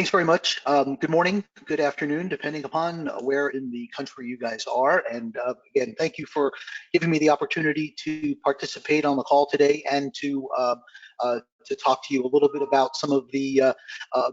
Thanks very much. Good morning, good afternoon, depending upon where in the country you guys are. And again, thank you for giving me the opportunity to participate on the call today and to talk to you a little bit about some of the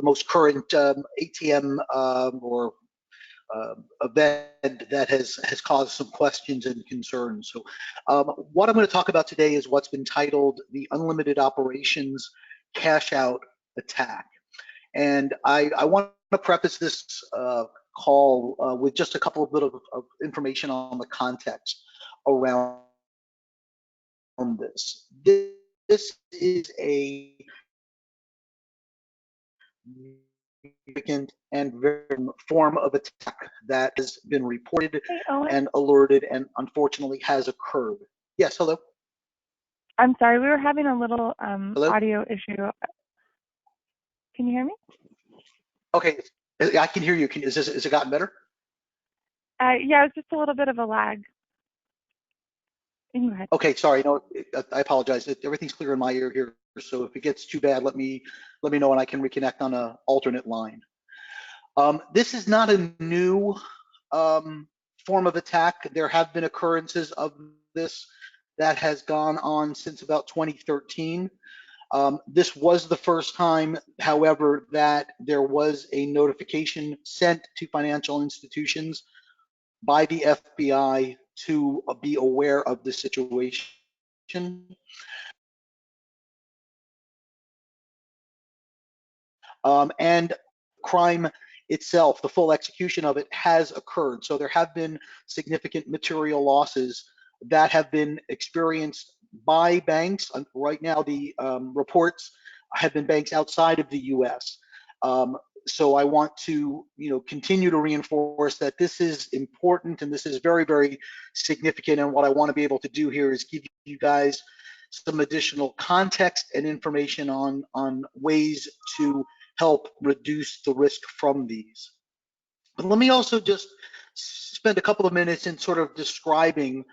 most current ATM or event that has caused some questions and concerns. So what I'm going to talk about today is what's been titled the Unlimited Operations Cash Out Attack. And I want to preface this call with just a couple of bit of information on the context around this. This is a significant and very form of attack that has been reported and alerted and unfortunately has occurred. Yes, hello? I'm sorry, we were having a little audio issue. Can you hear me? Okay, I can hear you. Is it gotten better? Yeah, it's just a little bit of a lag. Go ahead. Okay, sorry. No, I apologize. Everything's clear in my ear here. So if it gets too bad, let me know and I can reconnect on an alternate line. This is not a new form of attack. There have been occurrences of this that has gone on since about 2013. This was the first time, however, that there was a notification sent to financial institutions by the FBI to be aware of the situation. And crime itself, the full execution of it has occurred. So there have been significant material losses that have been experienced by banks. Right now, the reports have been banks outside of the U.S. So I want to, continue to reinforce that this is important and this is very, very significant. And what I want to be able to do here is give you guys some additional context and information on ways to help reduce the risk from these. But let me also just spend a couple of minutes in sort of describing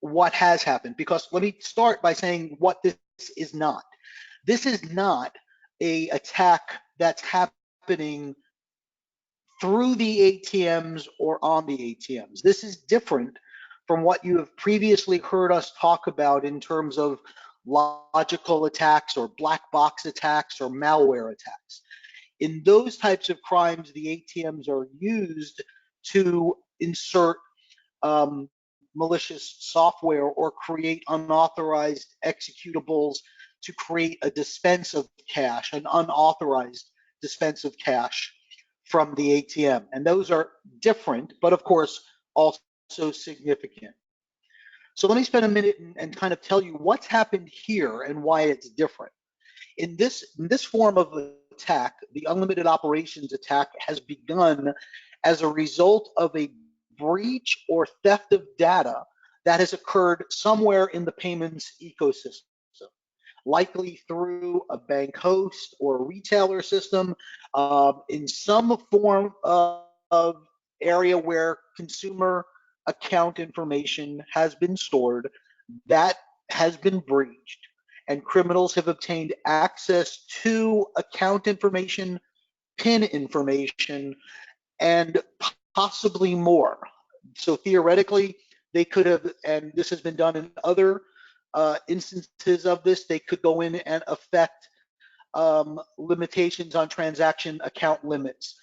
what has happened, because let me start by saying what this is not. This is not an attack that's happening through the ATMs or on the ATMs. This is different from what you have previously heard us talk about in terms of logical attacks or black box attacks or malware attacks. In those types of crimes, the ATMs are used to insert malicious software or create unauthorized executables to create a dispense of cash, an unauthorized dispense of cash from the ATM. And those are different, but of course, also significant. So let me spend a minute and kind of tell you what's happened here and why it's different. In this form of attack, the unlimited operations attack has begun as a result of a breach or theft of data that has occurred somewhere in the payments ecosystem, likely through a bank host or a retailer system, in some form of area where consumer account information has been stored that has been breached, and criminals have obtained access to account information, PIN information, and possibly more. So theoretically, they could have, and this has been done in other instances of this, they could go in and affect limitations on transaction account limits.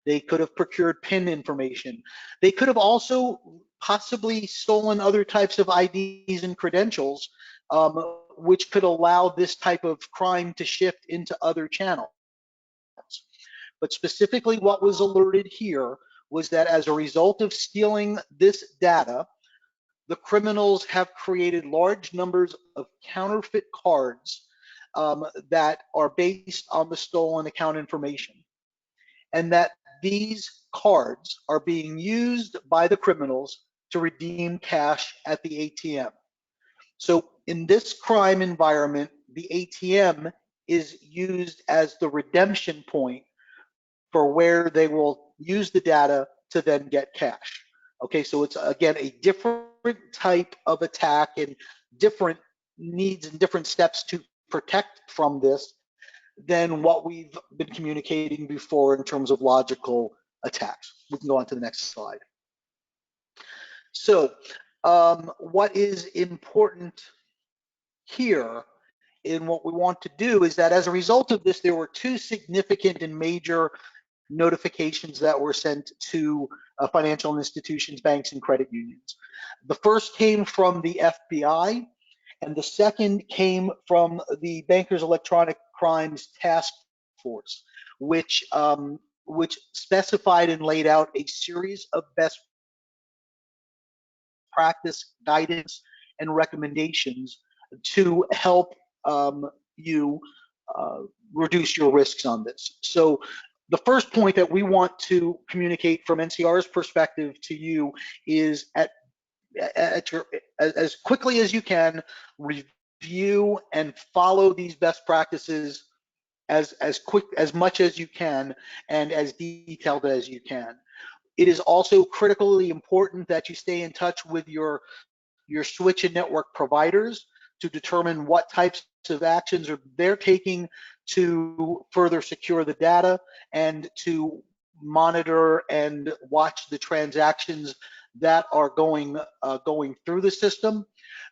They could have procured PIN information. They could have also possibly stolen other types of IDs and credentials, which could allow this type of crime to shift into other channels. But specifically what was alerted here was that as a result of stealing this data, the criminals have created large numbers of counterfeit cards that are based on the stolen account information, and that these cards are being used by the criminals to redeem cash at the ATM. So in this crime environment, the ATM is used as the redemption point for where they will use the data to then get cash. Okay, so it's again a different type of attack and different needs and different steps to protect from this than what we've been communicating before in terms of logical attacks. We can go on to the next slide. So what is important here in what we want to do is that as a result of this, there were two significant and major notifications that were sent to financial institutions, banks, and credit unions. The first came from the FBI, and the second came from the Bankers Electronic Crimes Task Force, which specified and laid out a series of best practice guidance and recommendations to help you reduce your risks on this. So the first point that we want to communicate from NCR's perspective to you is as quickly as you can, review and follow these best practices as much as you can and as detailed as you can. It is also critically important that you stay in touch with your switch and network providers to determine what types of actions they're taking to further secure the data and to monitor and watch the transactions that are going through the system.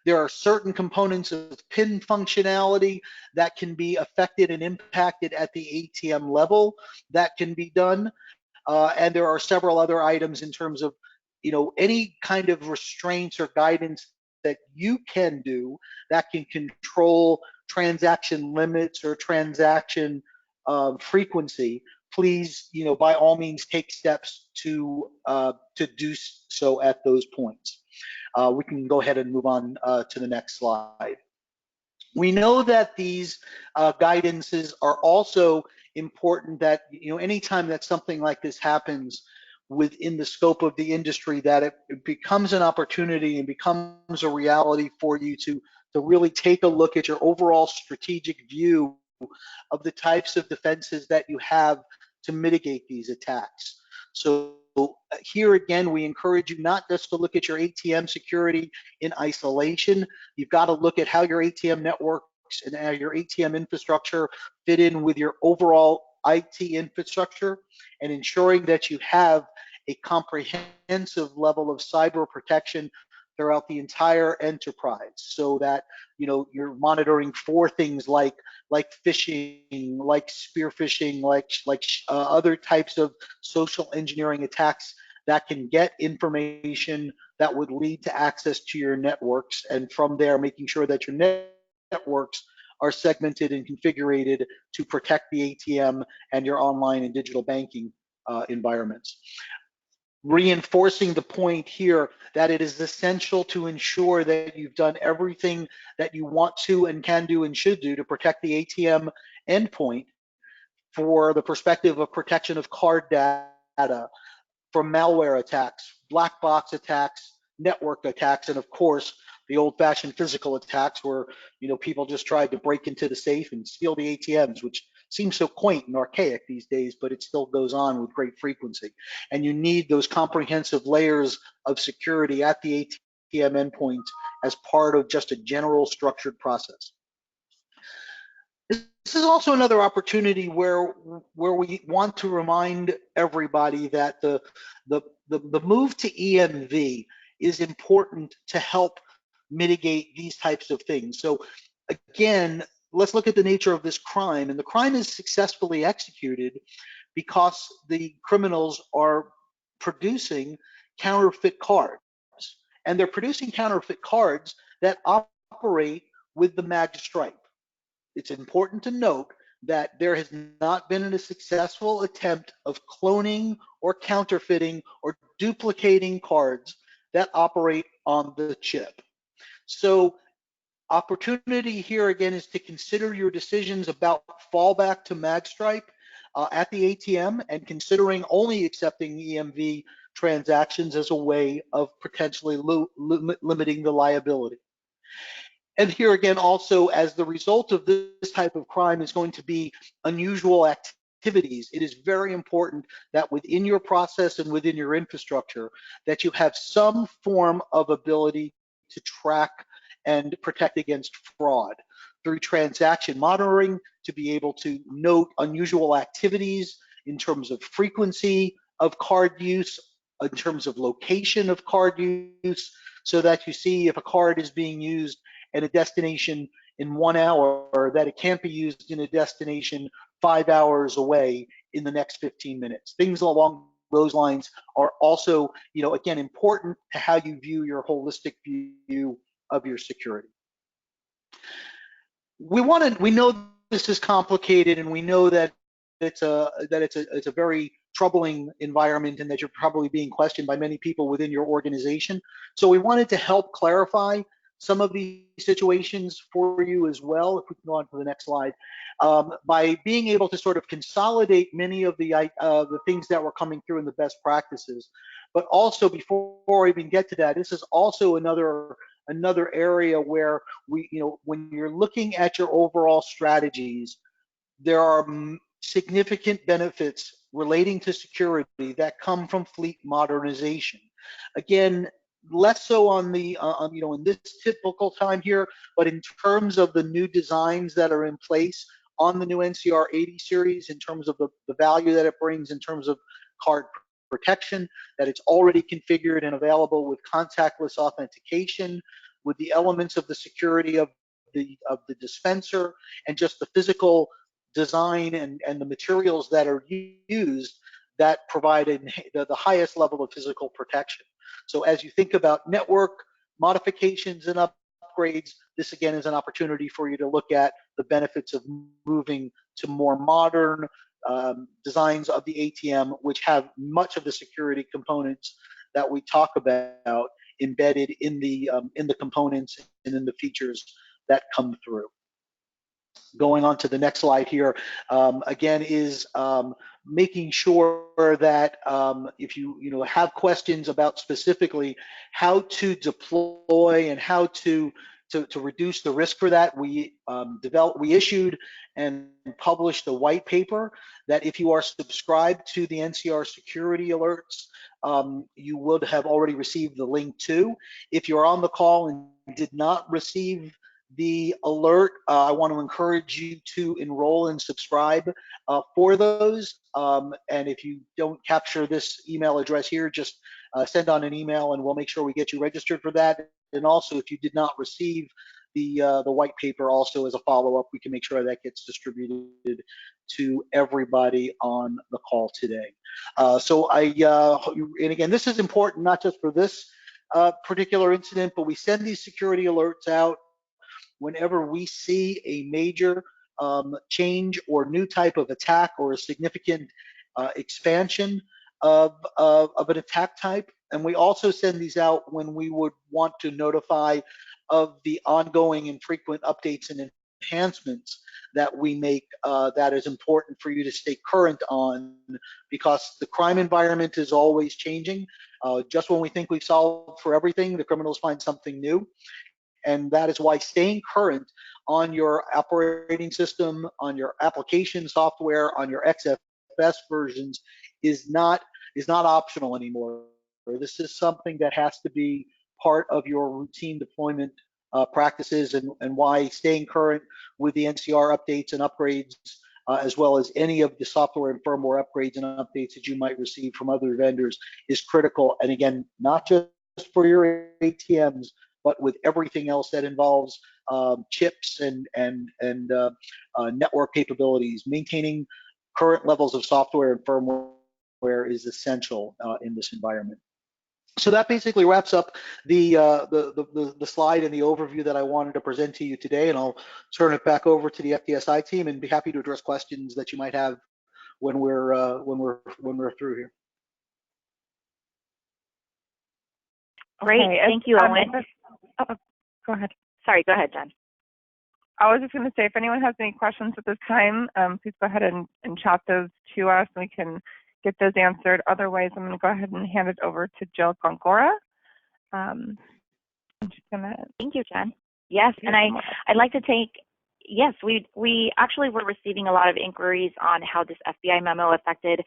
There are certain components of PIN functionality that can be affected and impacted at the ATM level that can be done. And there are several other items in terms of, any kind of restraints or guidance that you can do that can control transaction limits or transaction frequency. Please, by all means, take steps to do so at those points. We can go ahead and move on to the next slide. We know that these guidances are also important, that anytime that something like this happens within the scope of the industry, that it becomes an opportunity and becomes a reality for you to really take a look at your overall strategic view of the types of defenses that you have to mitigate these attacks. So here again, we encourage you not just to look at your ATM security in isolation. You've got to look at how your ATM networks and how your ATM infrastructure fit in with your overall IT infrastructure, and ensuring that you have a comprehensive level of cyber protection throughout the entire enterprise, so that you're monitoring for things like phishing, like spear phishing, like other types of social engineering attacks that can get information that would lead to access to your networks, and from there making sure that your networks are segmented and configured to protect the ATM and your online and digital banking environments. Reinforcing the point here that it is essential to ensure that you've done everything that you want to and can do and should do to protect the ATM endpoint for the perspective of protection of card data from malware attacks, black box attacks, network attacks, and of course, the old-fashioned physical attacks where people just tried to break into the safe and steal the ATMs, which seems so quaint and archaic these days, but it still goes on with great frequency. And you need those comprehensive layers of security at the ATM endpoint as part of just a general structured process. This is also another opportunity where we want to remind everybody that the move to EMV is important to help mitigate these types of things. So again, let's look at the nature of this crime. And the crime is successfully executed because the criminals are producing counterfeit cards. And they're producing counterfeit cards that operate with the mag stripe. It's important to note that there has not been a successful attempt of cloning or counterfeiting or duplicating cards that operate on the chip. So opportunity here again is to consider your decisions about fallback to magstripe at the ATM, and considering only accepting EMV transactions as a way of potentially limiting the liability. And here again, also, as the result of this type of crime is going to be unusual activities, it is very important that within your process and within your infrastructure that you have some form of ability to track and protect against fraud. through transaction monitoring to be able to note unusual activities in terms of frequency of card use, in terms of location of card use, so that you see if a card is being used at a destination in 1 hour, that it can't be used in a destination 5 hours away in the next 15 minutes. Things along those lines are also, again, important to how you view your holistic view of your security. We know this is complicated, and we know that it's a very troubling environment, and that you're probably being questioned by many people within your organization. So we wanted to help clarify some of these situations for you as well. If we can go on to the next slide, by being able to sort of consolidate many of the things that were coming through in the best practices. But also, before I even get to that, this is also another area where when you're looking at your overall strategies, there are significant benefits relating to security that come from fleet modernization. Again, less so on the in this typical time here, but in terms of the new designs that are in place on the new NCR 80 series, in terms of the value that it brings in terms of card protection, that it's already configured and available with contactless authentication, with the elements of the security of the dispenser, and just the physical design and the materials that are used that provide the highest level of physical protection. So as you think about network modifications and upgrades, this again is an opportunity for you to look at the benefits of moving to more modern designs of the ATM, which have much of the security components that we talk about embedded in the components and in the features that come through. Going on to the next slide here, again, is making sure that if you have questions about specifically how to deploy and how to reduce the risk for that, we issued and published a white paper that if you are subscribed to the NCR security alerts, you would have already received the link to. If you're on the call and did not receive the alert, I want to encourage you to enroll and subscribe for those. And if you don't capture this email address here, just send on an email and we'll make sure we get you registered for that. And also, if you did not receive the white paper, also as a follow-up, we can make sure that gets distributed to everybody on the call today. And again, this is important not just for this particular incident, but we send these security alerts out whenever we see a major change or new type of attack or a significant expansion of an attack type. And we also send these out when we would want to notify of the ongoing and frequent updates and enhancements that we make that is important for you to stay current on, because the crime environment is always changing. Just when we think we've solved for everything, the criminals find something new. And that is why staying current on your operating system, on your application software, on your XFS versions is not optional anymore. This is something that has to be part of your routine deployment practices, and why staying current with the NCR updates and upgrades, as well as any of the software and firmware upgrades and updates that you might receive from other vendors, is critical. And again, not just for your ATMs, but with everything else that involves chips and network capabilities. Maintaining current levels of software and firmware is essential in this environment. So that basically wraps up the slide and the overview that I wanted to present to you today, and I'll turn it back over to the FDSI team and be happy to address questions that you might have when we're through here. Great, Okay, thank you, Owen. Go ahead. Sorry, go ahead, Jen. I was just going to say, if anyone has any questions at this time, please go ahead and chat those to us, and we can get those answered. Otherwise, I'm going to go ahead and hand it over to Jill Gongora. Thank you, Jen. Yes, and I'd like to take, yes, we actually were receiving a lot of inquiries on how this FBI memo affected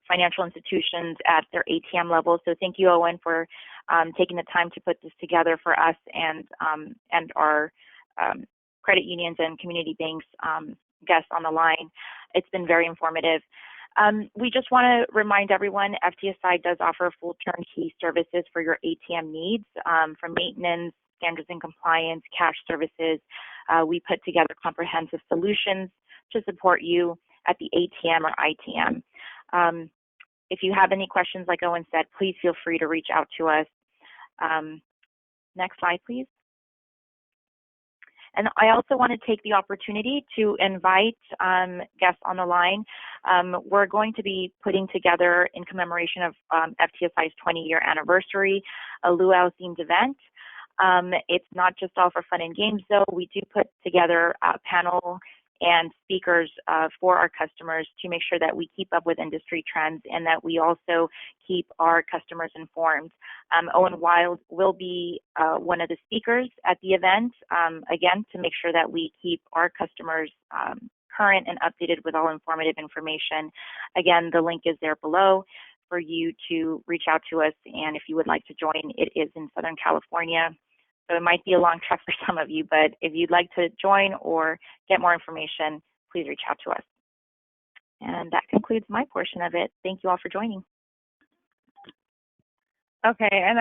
financial institutions at their ATM level. So thank you, Owen, for taking the time to put this together for us and our credit unions and community banks guests on the line. It's been very informative. We just want to remind everyone, FTSI does offer full turnkey services for your ATM needs, from maintenance, standards and compliance, cash services. We put together comprehensive solutions to support you at the ATM or ITM. If you have any questions, like Owen said, please feel free to reach out to us. Next slide, please. And I also want to take the opportunity to invite guests on the line. We're going to be putting together, in commemoration of FTSI's 20-year anniversary, a luau-themed event. It's not just all for fun and games, though. We do put together a panel and speakers for our customers to make sure that we keep up with industry trends and that we also keep our customers informed. Owen Wild will be one of the speakers at the event, again, to make sure that we keep our customers current and updated with all informative information. Again, the link is there below for you to reach out to us, and if you would like to join, it is in Southern California. So it might be a long trek for some of you, but if you'd like to join or get more information, please reach out to us. And that concludes my portion of it. Thank you all for joining. Okay, and